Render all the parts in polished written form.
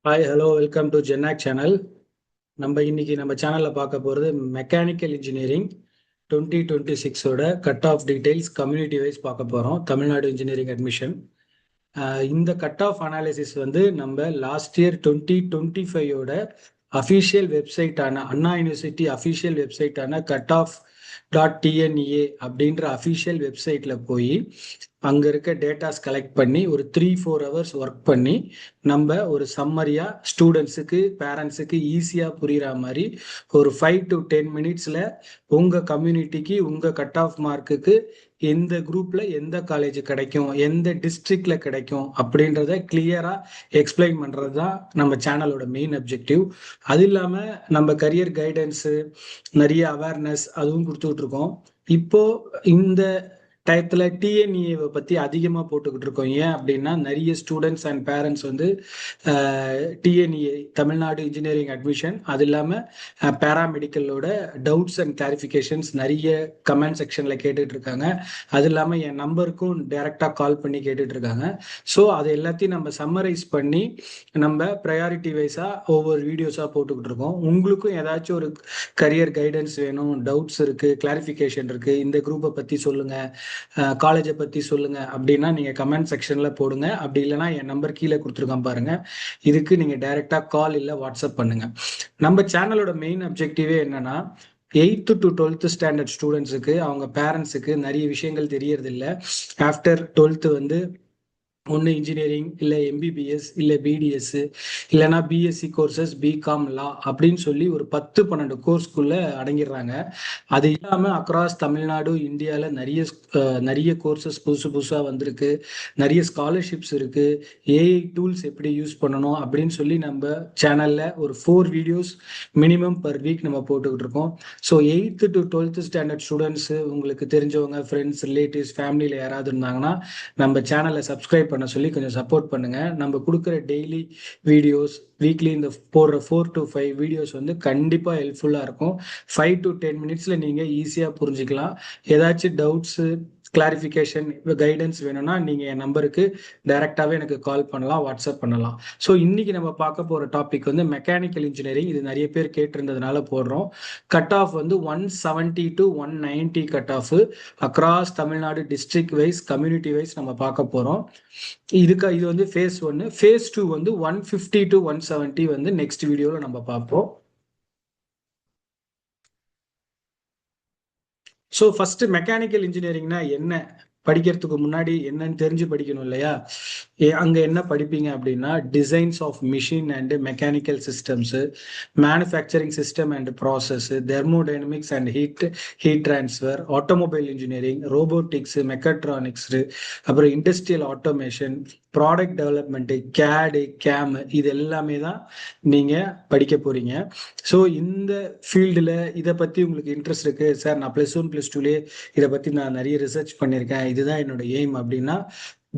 Hi hello welcome to ஜென்னாக் channel. இன்னைக்கு நம்ம சேனலில் பார்க்க போகிறது மெக்கானிக்கல் இன்ஜினியரிங் 2026ஓட cut off details community wise பார்க்க போகிறோம். தமிழ்நாடு இன்ஜினியரிங் அட்மிஷன் இந்த கட் ஆஃப் அனாலிசிஸ் நம்ம லாஸ்ட் இயர் 2025ஓட அஃபிஷியல் வெப்சைட்டான அண்ணா யூனிவர்சிட்டி அஃபிஷியல் வெப்சைட்டான cutoff.tnea அப்படின்ற அஃபிஷியல் வெப்சைட்டில் போய் அங்கே இருக்க டேட்டாஸ் கலெக்ட் பண்ணி ஒரு 3-4 ஹவர்ஸ் ஒர்க் பண்ணி நம்ம ஒரு சம்மரியாக ஸ்டூடெண்ட்ஸுக்கு பேரண்ட்ஸுக்கு ஈஸியாக புரிகிற மாதிரி ஒரு 5 to 10 மினிட்ஸில் உங்கள் கம்யூனிட்டிக்கு உங்கள் கட் ஆஃப் மார்க்குக்கு எந்த குரூப்பில் எந்த காலேஜ் கிடைக்கும், எந்த டிஸ்ட்ரிக்டில் கிடைக்கும் அப்படின்றத கிளியராக எக்ஸ்பிளைன் பண்ணுறது தான் நம்ம சேனலோட மெயின் அப்ஜெக்டிவ். அது இல்லாமல் நம்ம கரியர் கைடன்ஸு நிறைய அவேர்னஸ் அதுவும் கொடுத்துக்கிட்டு இருக்கோம். இப்போது இந்த டயத்தில் டிஎன்இஏவை பற்றி அதிகமாக போட்டுக்கிட்டு இருக்கோம். ஏன் அப்படின்னா நிறைய students and parents TNEA Tamil Nadu engineering admission அது இல்லாமல் பேராமெடிக்கலோட டவுட்ஸ் அண்ட் கிளாரிஃபிகேஷன்ஸ் நிறைய கமெண்ட் செக்ஷனில் கேட்டுட்டு இருக்காங்க. அது இல்லாமல் என் நம்பருக்கும் டைரெக்டாக கால் பண்ணி கேட்டுட்டு இருக்காங்க. ஸோ அது எல்லாத்தையும் நம்ம சம்மரைஸ் பண்ணி நம்ம ப்ரையாரிட்டி வைஸாக ஒவ்வொரு வீடியோஸாக போட்டுக்கிட்டு இருக்கோம். உங்களுக்கும் ஏதாச்சும் ஒரு கரியர் கைடன்ஸ் வேணும், டவுட்ஸ் இருக்குது, கிளாரிஃபிகேஷன் இருக்குது, இந்த குரூப்பை பற்றி சொல்லுங்கள், காலேஜை பற்றி சொல்லுங்க அப்படின்னா நீங்கள் கமெண்ட் செக்ஷனில் போடுங்க. அப்படி இல்லைனா என் நம்பர் கீழே கொடுத்துருக்கேன் பாருங்க, இதுக்கு நீங்கள் டைரெக்டாக கால் இல்லை வாட்ஸ்அப் பண்ணுங்க. நம்ம சேனலோட மெயின் அப்ஜெக்டிவே என்னன்னா 8th to 12th ஸ்டாண்டர்ட் ஸ்டூடெண்ட்ஸுக்கு அவங்க பேரண்ட்ஸுக்கு நிறைய விஷயங்கள் தெரியறதில்லை. ஆஃப்டர் 12th ஒன்று இன்ஜினியரிங் இல்லை எம்பிபிஎஸ் இல்லை பிடிஎஸ் இல்லைனா பிஎஸ்சி கோர்சஸ் பிகாம் லா அப்படின்னு சொல்லி ஒரு 10-12 கோர்ஸ்க்குள்ளே அடங்கிடுறாங்க. அது இல்லாமல் அக்ராஸ் தமிழ்நாடு இந்தியாவில் நிறைய கோர்சஸ் புதுசாக வந்திருக்கு, நிறைய ஸ்காலர்ஷிப்ஸ் இருக்குது, ஏஐ டூல்ஸ் எப்படி யூஸ் பண்ணணும் அப்படின்னு சொல்லி நம்ம சேனலில் ஒரு 4 வீடியோஸ் மினிமம் பர் வீக் நம்ம போட்டுக்கிட்டு இருக்கோம். So 8th to 12th standard students உங்களுக்கு தெரிஞ்சவங்க, ஃப்ரெண்ட்ஸ், ரிலேட்டிவ்ஸ், ஃபேமிலியில் யாராவது இருந்தாங்கன்னா நம்ம சேனலை சப்ஸ்கிரைப் பண்ண சொல்லி கொஞ்சம் சப்போர்ட் பண்ணுங்க. நம்ம கொடுக்குற டெய்லி வீடியோஸ், வீக்லி இந்த போடுற 4 to 5 வீடியோஸ் கண்டிப்பாக ஹெல்ப்ஃபுல்லாக இருக்கும். 5 to 10 மினிட்ஸில் நீங்கள் ஈஸியாக புரிஞ்சுக்கலாம். ஏதாச்சும் டவுட்ஸு, கிளாரிஃபிகேஷன், கைடன்ஸ் வேணும்னா நீங்கள் என் நம்பருக்கு டைரெக்டாகவே எனக்கு கால் பண்ணலாம், வாட்ஸ்அப் பண்ணலாம். ஸோ இன்னைக்கு நம்ம பார்க்க போகிற டாபிக் மெக்கானிக்கல் இன்ஜினியரிங். இது நிறைய பேர் கேட்டிருந்ததுனால போடுறோம். Cut off 170 to 190 cut off across Tamil Nadu district wise community wise நம்ம பார்க்க போகிறோம். இது ஃபேஸ் 1. ஃபேஸ் 2 150 to 170 நெக்ஸ்ட் வீடியோவில் நம்ம பார்ப்போம். ஸோ ஃபர்ஸ்ட் மெக்கானிக்கல் இன்ஜினியரிங்னா என்ன, படிக்கிறதுக்கு முன்னாடி என்னன்னு தெரிஞ்சு படிக்கணும் இல்லையா? அங்கே என்ன படிப்பீங்க அப்படின்னா designs of machine and mechanical systems, manufacturing system and process, thermodynamics and heat transfer, automobile engineering, robotics, mechatronics, அப்புறம் industrial automation, product development, CAD, CAM, இது எல்லாமே தான் நீங்கள் படிக்க போகிறீங்க. ஸோ இந்த ஃபீல்டில் இதை பற்றி உங்களுக்கு இன்ட்ரெஸ்ட் இருக்குது சார், நான் +1 +2லே இதை பற்றி நான் நிறைய ரிசர்ச் பண்ணியிருக்கேன், இதுதான் என்னோட எய்ம் அப்படின்னா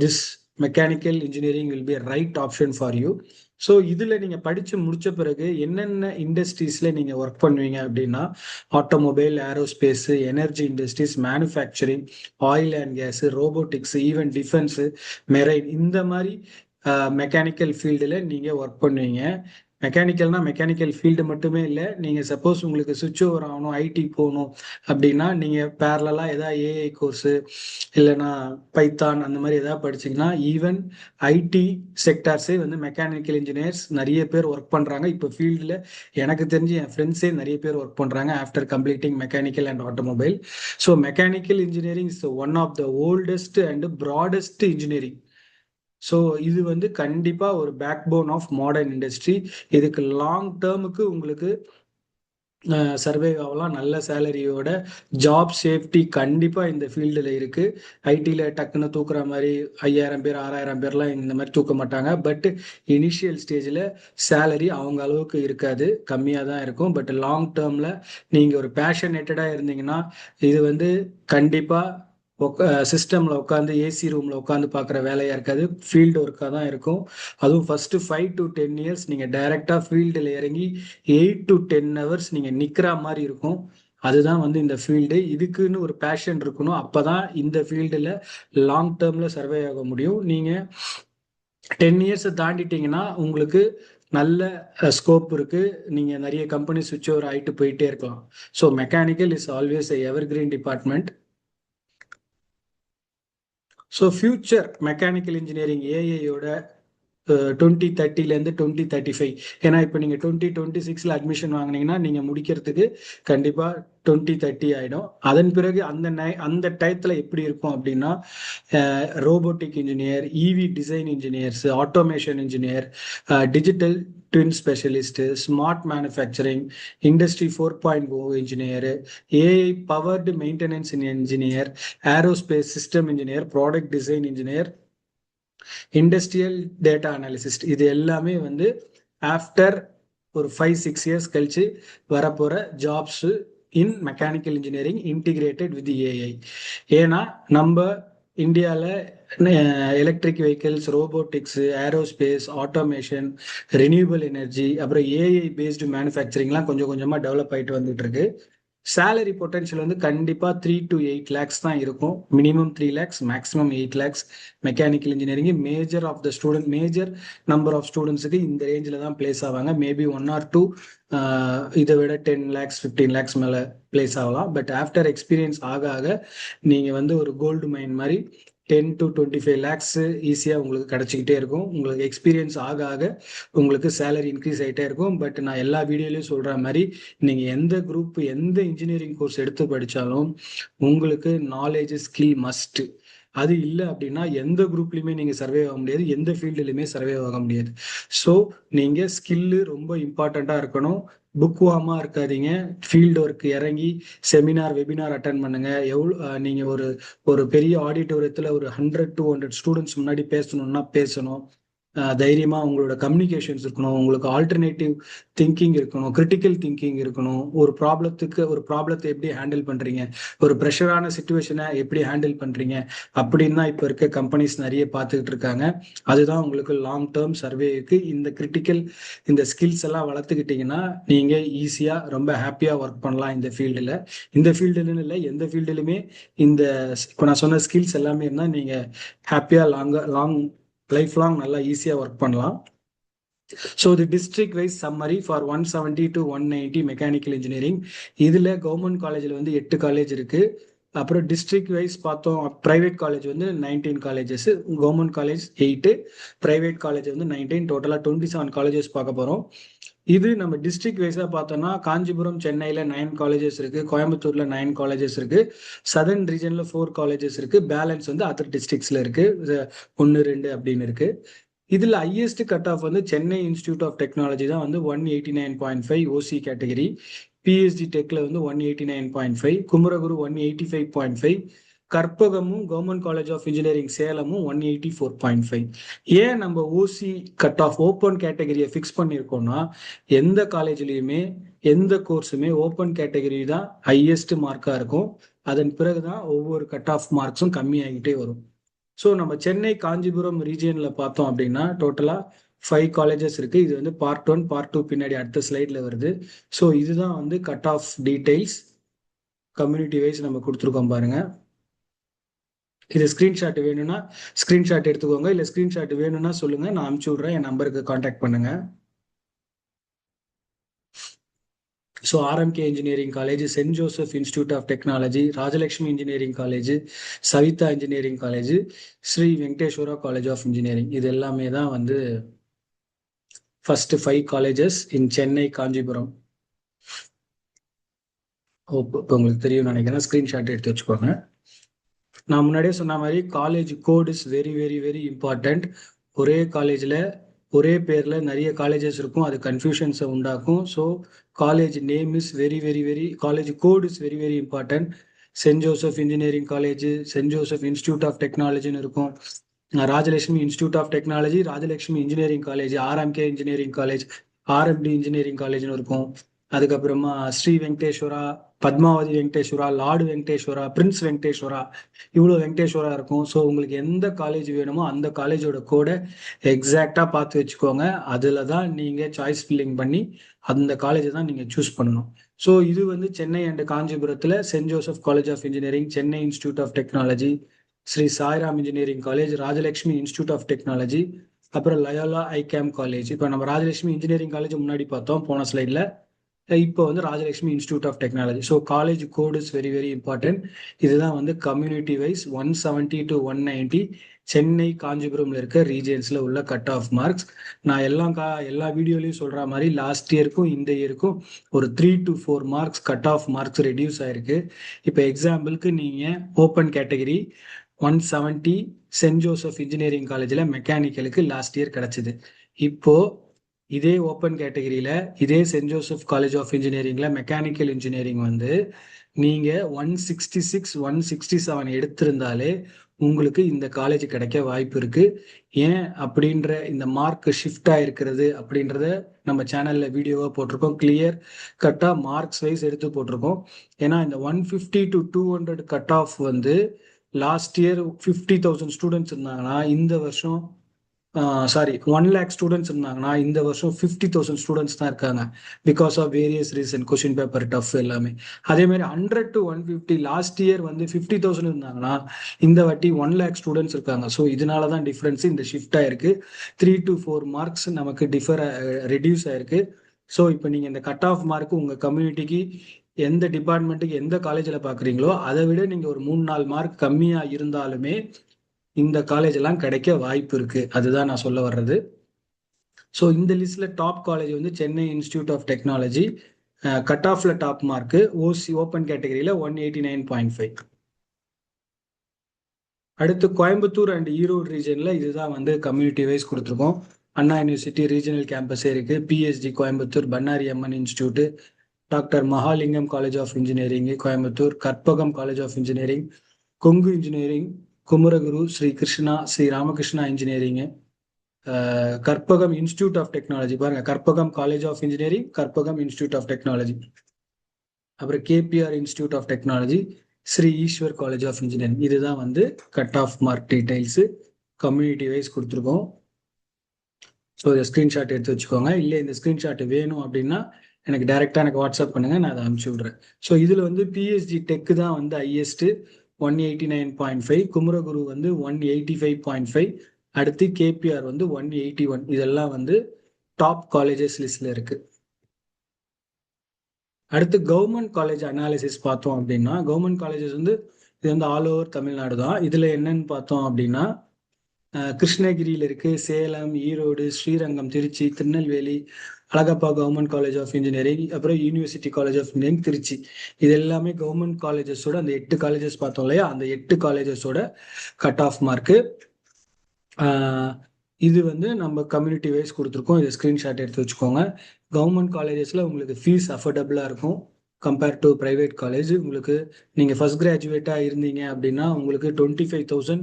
this mechanical engineering will be a right option for you. So இதில் நீங்கள் படித்து முடித்த பிறகு என்னென்ன இண்டஸ்ட்ரீஸில் நீங்கள் ஒர்க் பண்ணுவீங்க அப்படின்னா automobile, aerospace, energy industries, manufacturing, oil and case, robotics, even defence, marine, இந்த மாதிரி மெக்கானிக்கல் ஃபீல்டில் நீங்கள் ஒர்க் பண்ணுவீங்க. மெக்கானிக்கல்னா மெக்கானிக்கல் ஃபீல்டு மட்டுமே இல்லை, நீங்கள் சப்போஸ் உங்களுக்கு சுவிட்ச் ஓவர் ஆகணும், ஐடி போகணும் அப்படின்னா நீங்கள் பேரலாக ஏதாவது ஏஐ கோர்ஸு இல்லைனா பைத்தான் அந்த மாதிரி எதாவது படிச்சிங்கன்னா ஈவன் ஐடி செக்டார்ஸே மெக்கானிக்கல் இன்ஜினியர்ஸ் நிறைய பேர் ஒர்க் பண்ணுறாங்க. இப்போ ஃபீல்டில் எனக்கு தெரிஞ்சு என் ஃப்ரெண்ட்ஸே நிறைய பேர் ஒர்க் பண்ணுறாங்க after completing mechanical and automobile. So mechanical engineering is one of the oldest and broadest engineering. So இது கண்டிப்பாக ஒரு backbone of modern industry. இதுக்கு லாங் டேர்முக்கு உங்களுக்கு சர்வே ஆகலாம், நல்ல சேலரியோட, ஜாப் சேஃப்டி கண்டிப்பாக இந்த ஃபீல்டில் இருக்குது. ஐடியில் டக்குன்னு தூக்குற மாதிரி 5000 பேர் 6000 பேர்லாம் இந்த மாதிரி தூக்க மாட்டாங்க. பட் இனிஷியல் ஸ்டேஜில் சேலரி அவங்க அளவுக்கு இருக்காது, கம்மியாக தான் இருக்கும். பட் லாங் டேர்மில் நீங்கள் ஒரு பேஷனேட்டடாக இருந்தீங்கன்னா இது கண்டிப்பாக சிஸ்டமில் உட்காந்து ஏசி ரூமில் உட்காந்து பார்க்குற வேலையாக இருக்காது, ஃபீல்டு ஒர்க்காக தான் இருக்கும். அதுவும் ஃபஸ்ட்டு 5 to 10 இயர்ஸ் நீங்கள் டைரெக்டாக ஃபீல்டில் இறங்கி 8 to 10 ஹவர்ஸ் நீங்கள் நிற்கிற மாதிரி இருக்கும். அதுதான் இந்த ஃபீல்டு. இதுக்குன்னு ஒரு பேஷன் இருக்கணும், அப்போ தான் இந்த ஃபீல்டில் லாங் டேர்மில் சர்வே ஆக முடியும். நீங்கள் 10 இயர்ஸை தாண்டிட்டீங்கன்னா உங்களுக்கு நல்ல ஸ்கோப் இருக்கு. நீங்க நிறைய கம்பெனி சுவிட்ச் ஓவர் ஆயிட்டு போயிட்டே இருக்கலாம். So mechanical is always evergreen department. So future mechanical engineering ஏஐயோட 2030லேருந்து 2035. ஏன்னா இப்போ நீங்கள் 2026 அட்மிஷன் வாங்கினீங்கன்னா நீங்கள் முடிக்கிறதுக்கு கண்டிப்பாக 2030 ஆகிடும். அதன் பிறகு அந்த டயத்தில் எப்படி இருக்கும் அப்படின்னா robotic engineer, EV design engineers, automation engineer, digital twin specialist, smart manufacturing, industry 4.0 engineer, AI powered maintenance engineer, aerospace system engineer, product design engineer, industrial data analyst. இது எல்லாமே வந்து ஆஃப்டர் ஒரு 5-6 இயர்ஸ் கழிச்சு வரப்போற jobs in mechanical engineering integrated with AI. ஏன்னா நம்ம இந்தியாவில் electric vehicles, robotics, aerospace, automation, renewable energy, அப்புறம் ஏஐ பேஸ்டு மேனுஃபேக்சரிங்லாம் கொஞ்சம் கொஞ்சமாக டெவலப் ஆகிட்டு வந்துட்டு இருக்கு. சேலரி பொட்டன்ஷியல் வந்து கண்டிப்பாக 3 to 8 lakhs தான் இருக்கும். Minimum 3 lakhs, maximum 8 lakhs. Mechanical engineering major number of ஸ்டூடெண்ட்ஸுக்கு இந்த ரேஞ்சில் தான் பிளேஸ் ஆவாங்க. மேபி 1 or 2 இதை விட 10 lakhs 15 lakhs மேலே பிளேஸ் ஆகலாம். பட் ஆஃப்டர் எக்ஸ்பீரியன்ஸ் ஆக ஆக நீங்கள் வந்து ஒரு கோல்டு மைன் மாதிரி 10 to 25 lakhs ஈஸியாக உங்களுக்கு கிடைச்சிக்கிட்டே இருக்கும். உங்களுக்கு எக்ஸ்பீரியன்ஸ் ஆக ஆக உங்களுக்கு சேலரி இன்க்ரீஸ் ஆகிட்டே இருக்கும். பட் நான் எல்லா வீடியோலையும் சொல்கிற மாதிரி நீங்கள் எந்த குரூப், எந்த இன்ஜினியரிங் கோர்ஸ் எடுத்து படித்தாலும் உங்களுக்கு நாலேஜ், ஸ்கில் மஸ்ட். அது இல்லை அப்படின்னா எந்த குரூப்லையுமே நீங்கள் சர்வே ஆக முடியாது, எந்த ஃபீல்டுலையுமே சர்வே ஆக முடியாது. ஸோ நீங்கள் ஸ்கில்லு ரொம்ப இம்பார்ட்டண்ட்டாக இருக்கணும். புக் வார்மாக இருக்காதீங்க. ஃபீல்டு ஒர்க் இறங்கி செமினார், வெபினார் அட்டன் பண்ணுங்க. நீங்கள் ஒரு பெரிய ஆடிட்டோரியத்தில் ஒரு 100-200 ஸ்டூடெண்ட்ஸ் முன்னாடி பேசணும்னா பேசணும். தைரியமா உங்களோட கம்யூனிகேஷன்ஸ் இருக்கணும், உங்களுக்கு ஆல்டர்னேட்டிவ் திங்கிங் இருக்கணும், கிரிட்டிக்கல் திங்கிங் இருக்கணும். ஒரு ப்ராப்ளத்தை எப்படி ஹேண்டில் பண்றீங்க, ஒரு ப்ரெஷரான சுச்சுவேஷனை எப்படி ஹேண்டில் பண்றீங்க அப்படின்னு தான் இப்போ இருக்க கம்பெனிஸ் நிறைய பார்த்துக்கிட்டு இருக்காங்க. அதுதான் உங்களுக்கு லாங் டேர்ம் சர்வேக்கு இந்த ஸ்கில்ஸ் எல்லாம் வளர்த்துக்கிட்டீங்கன்னா நீங்க ஈஸியா ரொம்ப ஹாப்பியா ஒர்க் பண்ணலாம் இந்த ஃபீல்டுலன்னு இல்லை, எந்த ஃபீல்டுலுமே இப்போ நான் சொன்ன ஸ்கில்ஸ் எல்லாமே இருந்தால் நீங்க ஹாப்பியா லைஃப் லாங் நல்லா ஈஸியாக ஒர்க் பண்ணலாம். So the district wise summary for 170 to 190 mechanical engineering. இதில் கவர்மெண்ட் காலேஜில் வந்து 8 காலேஜ் இருக்கு. அப்புறம் டிஸ்ட்ரிக்ட் வைஸ் பார்த்தோம், ப்ரைவேட் காலேஜ் வந்து 19 colleges, government college 8, private college வந்து 19, டோட்டலாக 27 காலேஜஸ் பார்க்க போகிறோம். இது நம்ம டிஸ்ட்ரிக்ட் வைஸாக பார்த்தோம்னா காஞ்சிபுரம், சென்னையில் 9 காலேஜஸ் இருக்கு, கோயம்புத்தூர்ல 9 காலேஜஸ் இருக்கு, சதர்ன் ரீஜன்ல 4 காலேஜஸ் இருக்கு, பேலன்ஸ் வந்து அதர் டிஸ்ட்ரிக்ட்ஸ்ல இருக்கு 1, 2 அப்படின்னு இருக்கு. இதுல ஹையஸ்ட் கட் ஆஃப் வந்து சென்னை இன்ஸ்டிடியூட் ஆஃப் டெக்னாலஜி தான் வந்து 189.5 ஓசி கேட்டகரி, பிஎஸ்டி டெக்ல வந்து 189.5, குமரகுரு 185.5, கற்பகமும் கவர்மெண்ட் காலேஜ் ஆஃப் இன்ஜினியரிங் சேலமும் 184.5. ஏன் நம்ம ஓசி கட் ஆஃப் ஓப்பன் கேட்டகரியை ஃபிக்ஸ் பண்ணியிருக்கோம்னா எந்த காலேஜ்லயுமே எந்த கோர்ஸுமே ஓப்பன் கேட்டகரி தான் ஹையஸ்ட் மார்க்கா இருக்கும். அதன் பிறகுதான் ஒவ்வொரு கட் ஆஃப் மார்க்ஸும் கம்மியாகிட்டே வரும். ஸோ நம்ம சென்னை காஞ்சிபுரம் ரீஜியன்ல பார்த்தோம் அப்படின்னா டோட்டலா 5 காலேஜஸ் இருக்கு. இது வந்து பார்ட் 1, பார்ட் 2 பின்னாடி அடுத்த ஸ்லைட்ல வருது. ஸோ இதுதான் வந்து cut off details community wise நம்ம கொடுத்துருக்கோம் பாருங்க. இது ஸ்கிரீன்ஷாட் வேணும்னா ஸ்கிரீன்ஷாட் எடுத்துக்கோங்க, இல்லை ஸ்கிரீன்ஷாட் வேணும்னா சொல்லுங்க, நான் அனுப்பிச்சு விட்றேன். என் நம்பருக்கு கான்டாக்ட் பண்ணுங்க. So RMK engineering college, Saint Joseph institute of technology, Rajalakshmi engineering college, Saveetha engineering college, Sri Venkateswara college of engineering. இது எல்லாமே தான் வந்து first 5 colleges in Chennai, Kanchipuram. உங்களுக்கு தெரியும் நினைக்கிறேன், ஸ்கிரீன்ஷாட் எடுத்து வச்சுக்கோங்க. நான் முன்னாடியே சொன்ன மாதிரி college code is very very very important. ஒரே காலேஜில் ஒரே பேரில் நிறைய காலேஜஸ் இருக்கும், அது கன்ஃபியூஷன்ஸை உண்டாக்கும். So college name is very very very, college code is very very important. Saint Joseph engineering college, Saint Joseph institute of டெக்னாலஜின்னு இருக்கும், Rajalakshmi institute of technology, Rajalakshmi engineering college, RMK engineering college, RMD engineering காலேஜ்னு இருக்கும். அதுக்கப்புறமா Sri Venkateswara, Padmavathi Venkateswara, lord Venkateswara, prince Venkateswara, இவ்வளோ வெங்கடேஸ்வரா இருக்கும். So உங்களுக்கு எந்த college வேணுமோ அந்த காலேஜோட கோடை எக்ஸாக்டாக பார்த்து வச்சுக்கோங்க. அதில் தான் நீங்கள் சாய்ஸ் ஃபில்லிங் பண்ணி அந்த காலேஜை தான் நீங்கள் சூஸ் பண்ணணும். ஸோ இது வந்து சென்னை அண்ட் காஞ்சிபுரத்தில் Saint Joseph college of engineering, Chennai institute of technology, Sri Sairam engineering college, Rajalakshmi institute of technology, அப்புறம் லயோலா ஐகேம் காலேஜ். இப்போ நம்ம ராஜலட்சுமி இன்ஜினியரிங் காலேஜ் முன்னாடி பார்த்தோம் போன ஸ்லைட்ல. இப்போ வந்து Rajalakshmi institute of technology. So college code is very very important. இதுதான் வந்து கம்யூனிட்டி வைஸ் 170 to 190 சென்னை காஞ்சிபுரம்ல இருக்க ரீஜியன்ஸ்ல உள்ள கட் ஆஃப் மார்க்ஸ். நான் எல்லா வீடியோலையும் சொல்ற மாதிரி லாஸ்ட் இயருக்கும் இந்த இயருக்கும் ஒரு 3 to 4 marks cut off marks reduce ஆயிருக்கு. இப்போ எக்ஸாம்பிளுக்கு நீங்க open category 170 Saint Joseph engineering காலேஜில் மெக்கானிக்கலுக்கு லாஸ்ட் இயர் கிடைச்சிது. இப்போ இதே ஓப்பன் கேட்டகரியில இதே சென்ட் ஜோசப் காலேஜ் ஆஃப் இன்ஜினியரிங்ல மெக்கானிக்கல் இன்ஜினியரிங் வந்து நீங்க 166 167 எடுத்திருந்தாலே உங்களுக்கு இந்த காலேஜ் கிடைக்க வாய்ப்பு இருக்கு. ஏன் அப்படின்ற இந்த மார்க் ஷிஃப்ட் ஆயிருக்கிறது அப்படின்றத நம்ம சேனல்ல வீடியோவா போட்டிருக்கோம். கிளியர் கட்டா மார்க்ஸ் வைஸ் எடுத்து போட்டிருக்கோம். ஏன்னா இந்த 150 to 200 கட் ஆஃப் வந்து லாஸ்ட் இயர் 50,000 ஸ்டூடெண்ட்ஸ் இருந்தாங்கன்னா இந்த வருஷம் 1 lakh ஸ்டூடெண்ட்ஸ் இருந்தாங்கன்னா இந்த வருஷம் 50,000 ஸ்டூடெண்ட்ஸ் தான் இருக்காங்க. Because of various reason, question paper tough எல்லாமே. அதே மாதிரி 100 to 150 லாஸ்ட் இயர் வந்து 50,000 இருந்தாங்கன்னா இந்த வாட்டி 1 lakh ஸ்டூடெண்ட்ஸ் இருக்காங்க. ஸோ இதனால தான் டிஃபரன்ஸ் இந்த ஷிஃப்ட் ஆயிருக்கு. 3 to 4 மார்க்ஸ் நமக்கு ரெடியூஸ் ஆயிருக்கு. ஸோ இப்போ நீங்க இந்த கட் ஆஃப் மார்க் உங்க கம்யூனிட்டிக்கு எந்த டிபார்ட்மெண்ட்டுக்கு எந்த காலேஜில் பார்க்குறீங்களோ அதை விட நீங்க ஒரு 3-4 மார்க் கம்மியா இருந்தாலுமே இந்த காலேஜ் எல்லாம் கிடைக்க வாய்ப்பு இருக்கு. அதுதான் நான் சொல்ல வர்றது. ஸோ இந்த லிஸ்ட்ல டாப் காலேஜ் வந்து Chennai institute of technology. Cut ஆஃப்ல டாப் மார்க் ஓசி ஓப்பன் கேட்டகரியில 189.5. அடுத்து கோயம்புத்தூர் அண்ட் ஈரோடு ரீஜன்ல இதுதான் வந்து கம்யூனிட்டி வைஸ் கொடுத்துருக்கோம். அண்ணா யூனிவர்சிட்டி ரீஜனல் கேம்பஸே இருக்கு. PST Coimbatore, Bannari Amman institute, doctor Mahalingam college of engineering Coimbatore, Karpagam college of engineering, Kongu engineering, Kumaraguru, Sri Krishna, Sri Ramakrishna engineering, Karpagam institute of technology. பாருங்க, Karpagam college of engineering, Karpagam institute of technology. அப்புறம் KPR institute of technology, Sri Eswar college of engineering. இதுதான் வந்து cut off mark details community wise கொடுத்துருக்கோம். So இதை screenshot எடுத்து வச்சுக்கோங்க. இல்லை இந்த ஸ்க்ரீன்ஷாட் வேணும் அப்படின்னா எனக்கு டைரெக்டாக எனக்கு வாட்ஸ்அப் பண்ணுங்க, நான் அதை அனுப்பிச்சி விட்றேன். ஸோ இதில் வந்து பிஎஸ்ஜி டெக்கு தான் வந்து ஹையஸ்ட் 189.5, குமரகுரு வந்து 185.5, அடுத்து கேபிஆர் வந்து 181. இதெல்லாம் வந்து டாப் காலேஜஸ் லிஸ்ட்ல இருக்கு. அடுத்து கவர்மெண்ட் காலேஜ் அனாலிசிஸ் பார்த்தோம் அப்படின்னா, கவர்மெண்ட் காலேஜஸ் வந்து இது வந்து ஆல் ஓவர் தமிழ்நாடு தான். இதுல என்னன்னு பார்த்தோம் அப்படின்னா, கிருஷ்ணகிரியில இருக்கு, Salem, Erode, Srirangam, Trichy, Tirunelveli, Alagappa government college of engineering, அப்புறம் university college of engineering Trichy. இது எல்லாமே கவர்மெண்ட் காலேஜஸோட அந்த 8 காலேஜஸ் பார்த்தோம் இல்லையா, அந்த 8 காலேஜஸோட கட் ஆஃப் மார்க்கு. இது வந்து நம்ம கம்யூனிட்டி வைஸ் கொடுத்துருக்கோம். இதை ஸ்க்ரீன்ஷாட் எடுத்து வச்சுக்கோங்க. கவர்மெண்ட் காலேஜஸ்ல உங்களுக்கு ஃபீஸ் அஃபோர்டபுளாக இருக்கும் கம்பேர்ட் டு ப்ரைவேட் காலேஜ். உங்களுக்கு நீங்கள் ஃபர்ஸ்ட் கிராஜுவேட்டாக இருந்தீங்க அப்படின்னா உங்களுக்கு 25,000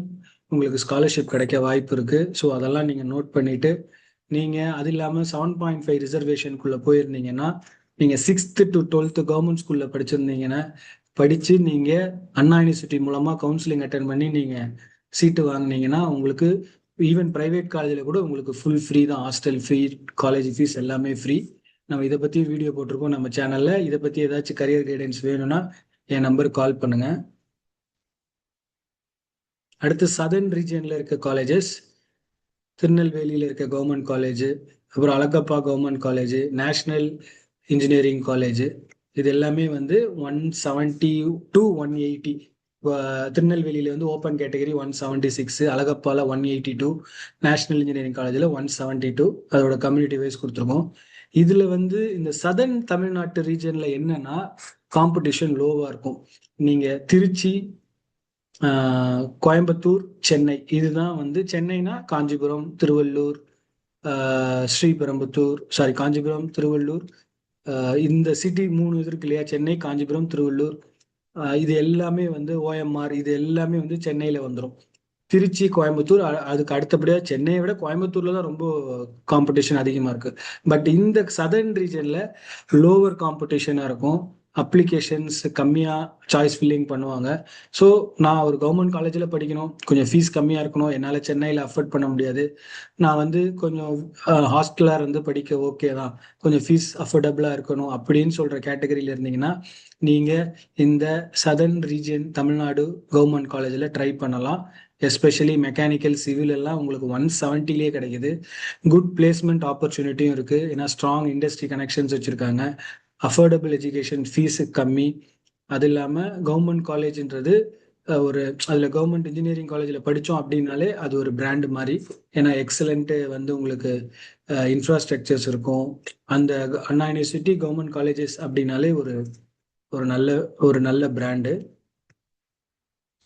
உங்களுக்கு ஸ்காலர்ஷிப் கிடைக்க வாய்ப்பு இருக்கு. ஸோ அதெல்லாம் நீங்கள் நோட் பண்ணிட்டு நீங்கள் அது இல்லாமல் 7.5 ரிசர்வேஷனுக்குள்ளே போயிருந்தீங்கன்னா, நீங்கள் 6th to 12th கவர்மெண்ட் ஸ்கூலில் படித்து நீங்கள் அண்ணா யூனிவர்சிட்டி மூலமாக கவுன்சிலிங் அட்டன் பண்ணி நீங்கள் சீட்டு வாங்கினீங்கன்னா உங்களுக்கு ஈவன் பிரைவேட் காலேஜில் கூட உங்களுக்கு ஃபுல் ஃப்ரீ தான். ஹாஸ்டல் ஃப்ரீ, காலேஜ் ஃபீஸ் எல்லாமே ஃப்ரீ. நம்ம இதை பற்றி வீடியோ போட்டிருக்கோம் நம்ம சேனலில். இதை பற்றி ஏதாச்சும் கரியர் கைடன்ஸ் வேணும்னா என் நம்பருக்கு கால் பண்ணுங்க. அடுத்து சதர்ன் ரீஜியனில் இருக்க காலேஜஸ், திருநெல்வேலியில் இருக்க கவர்மெண்ட் காலேஜ், அப்புறம் Alagappa government college, national engineering college, இது எல்லாமே வந்து 170 to 180. திருநெல்வேலியில வந்து ஓப்பன் கேட்டகரி 176, அழகப்பால 182, நேஷனல் இன்ஜினியரிங் காலேஜில் 172. அதோட கம்யூனிட்டி வைஸ் கொடுத்துருக்கோம். இதுல வந்து இந்த சதர்ன் தமிழ்நாட்டு ரீஜன்ல என்னன்னா காம்படிஷன் லோவா இருக்கும். நீங்க திருச்சி, கோயம்புத்தூர், சென்னை, இதுதான் வந்து சென்னைனா காஞ்சிபுரம், திருவள்ளூர், காஞ்சிபுரம், திருவள்ளூர், இந்த சிட்டி 3 இது இருக்கு இல்லையா, சென்னை, காஞ்சிபுரம், திருவள்ளூர், இது எல்லாமே வந்து ஓஎம்ஆர், இது எல்லாமே வந்து சென்னையில வந்துடும். திருச்சி, கோயம்புத்தூர், அதுக்கு அடுத்தபடியா சென்னையை விட கோயம்புத்தூர்ல தான் ரொம்ப காம்படிஷன் அதிகமா இருக்கு. பட் இந்த சதர்ன் ரீஜன்ல லோவர் காம்படிஷனா இருக்கும். அப்ளிகேஷன்ஸ் கம்மியா சாய்ஸ் ஃபில்லிங் பண்ணுவாங்க. ஸோ நான் ஒரு கவர்மெண்ட் காலேஜில் படிக்கணும், கொஞ்சம் ஃபீஸ் கம்மியாக இருக்கணும், என்னால் சென்னையில் அஃபோர்ட் பண்ண முடியாது, நான் வந்து கொஞ்சம் ஹாஸ்டலாக இருந்து படிக்க ஓகே தான், கொஞ்சம் ஃபீஸ் அஃபோர்டபுளாக இருக்கணும் அப்படின்னு சொல்கிற கேட்டகரியில் இருந்தீங்கன்னா நீங்கள் இந்த சதர்ன் ரீஜன் தமிழ்நாடு கவர்மெண்ட் காலேஜில் ட்ரை பண்ணலாம். எஸ்பெஷலி மெக்கானிக்கல் சிவில் எல்லாம் உங்களுக்கு 170லேயே கிடைக்குது. குட் பிளேஸ்மெண்ட் ஆப்பர்ச்சுனிட்டியும் இருக்கு. ஏன்னா ஸ்ட்ராங் இண்டஸ்ட்ரி கனெக்ஷன்ஸ் வச்சிருக்காங்க. அஃபோர்டபுள் எஜுகேஷன், ஃபீஸ் கம்மி. அது இல்லாமல் கவர்மெண்ட் காலேஜ்ன்றது ஒரு அதில் கவர்மெண்ட் இன்ஜினியரிங் காலேஜில் படித்தோம் அப்படின்னாலே அது ஒரு பிராண்டு மாதிரி. ஏன்னா எக்ஸலண்ட்டு வந்து உங்களுக்கு இன்ஃப்ராஸ்ட்ரக்சர்ஸ் இருக்கும். அந்த அண்ணா யூனிவர்சிட்டி கவர்மெண்ட் காலேஜஸ் அப்படின்னாலே ஒரு ஒரு நல்ல பிராண்டு.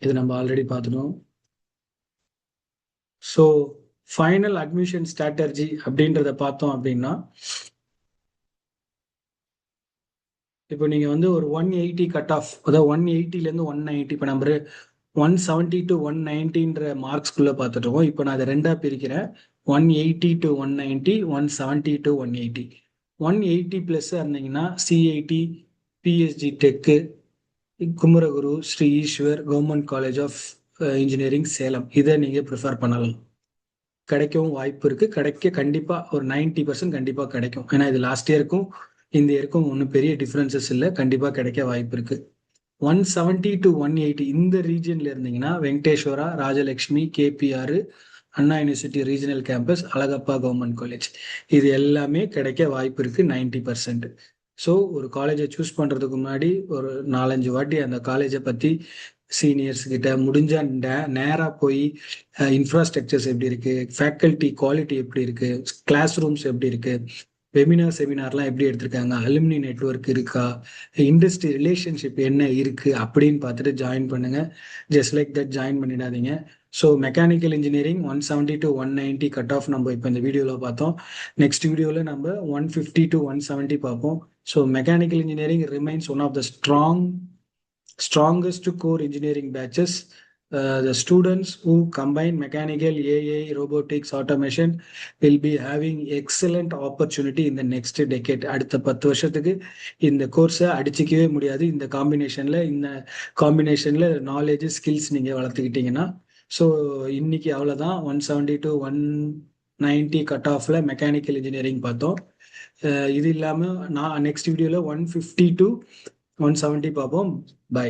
இது நம்ம ஆல்ரெடி பார்த்துட்டோம். ஸோ ஃபைனல் அட்மிஷன் ஸ்ட்ராட்டர்ஜி அப்படின்றத பார்த்தோம் அப்படின்னா, இப்போ நீங்கள் வந்து ஒரு 180 கட் ஆஃப், அதாவது 180லேருந்து 190, இப்போ நம்பர் 170 to 190ன்ற மார்க்ஸ்குள்ளே பார்த்துட்டு இருக்கோம். இப்போ நான் அதை ரெண்டாக பிரிக்கிறேன். 180 to 190, 170 to 180. 180 ப்ளஸ் இருந்தீங்கன்னா CIT, PSG tech, Kumaraguru, Sri Eshwar, government college of engineering Salem, இதை நீங்கள் ப்ரிஃபர் பண்ணலாம். கிடைக்கவும் வாய்ப்பு இருக்குது. கிடைக்க கண்டிப்பாக ஒரு 90% கண்டிப்பாக கிடைக்கும். ஏன்னா இது லாஸ்ட் இயருக்கும் இந்த இயருக்கும் ஒன்றும் பெரிய டிஃப்ரென்சஸ் இல்லை. கண்டிப்பாக கிடைக்க வாய்ப்பு இருக்குது. 170 to 180 இந்த ரீஜியன்ல இருந்தீங்கன்னா Venkateswara, Rajalakshmi, KPR, Anna university regional campus, Alagappa government college, இது எல்லாமே கிடைக்க வாய்ப்பு இருக்கு 90%. ஸோ ஒரு காலேஜை சூஸ் பண்றதுக்கு முன்னாடி ஒரு 4-5 வாட்டி அந்த காலேஜை பத்தி சீனியர்ஸ் கிட்ட முடிஞ்சா நேராக போய் இன்ஃப்ராஸ்ட்ரக்சர்ஸ் எப்படி இருக்கு, ஃபேக்கல்டி குவாலிட்டி எப்படி இருக்கு, கிளாஸ் ரூம்ஸ் எப்படி இருக்கு, செமினார்லாம் எப்படி எடுத்திருக்காங்க, அலுமினி நெட்வொர்க் இருக்கா, இண்டஸ்ட்ரி ரிலேஷன்ஷிப் என்ன இருக்கு அப்படின்னு பார்த்துட்டு ஜாயின் பண்ணுங்க. ஜஸ்ட் லைக் தட் ஜாயின் பண்ணிடாதீங்க. So mechanical engineering 170 to 190 cut of நம்ம இப்போ இந்த வீடியோவில் பார்த்தோம். நெக்ஸ்ட் வீடியோவில் நம்ம 150 to 170 பார்ப்போம். So mechanical engineering remains one of the strongest core engineering batches. The students who combine mechanical, AI, robotics, automation will be having excellent opportunity in the next decade. அடுத்த 10 வருஷத்துக்கு இந்த கோர்ஸை அடிச்சிக்கவே முடியாது. இந்த காம்பினேஷன்ல நாலேஜ், ஸ்கில்ஸ் நீங்க வளர்த்துக்கிட்டீங்கன்னா. So இன்னைக்கு அவ்வளோதான். 170 to 190 கட் ஆஃப்ல மெக்கானிக்கல் இன்ஜினியரிங் பார்த்தோம். இது இல்லாமல் நான் நெக்ஸ்ட் வீடியோவில் 150 to 170 பார்ப்போம். பை.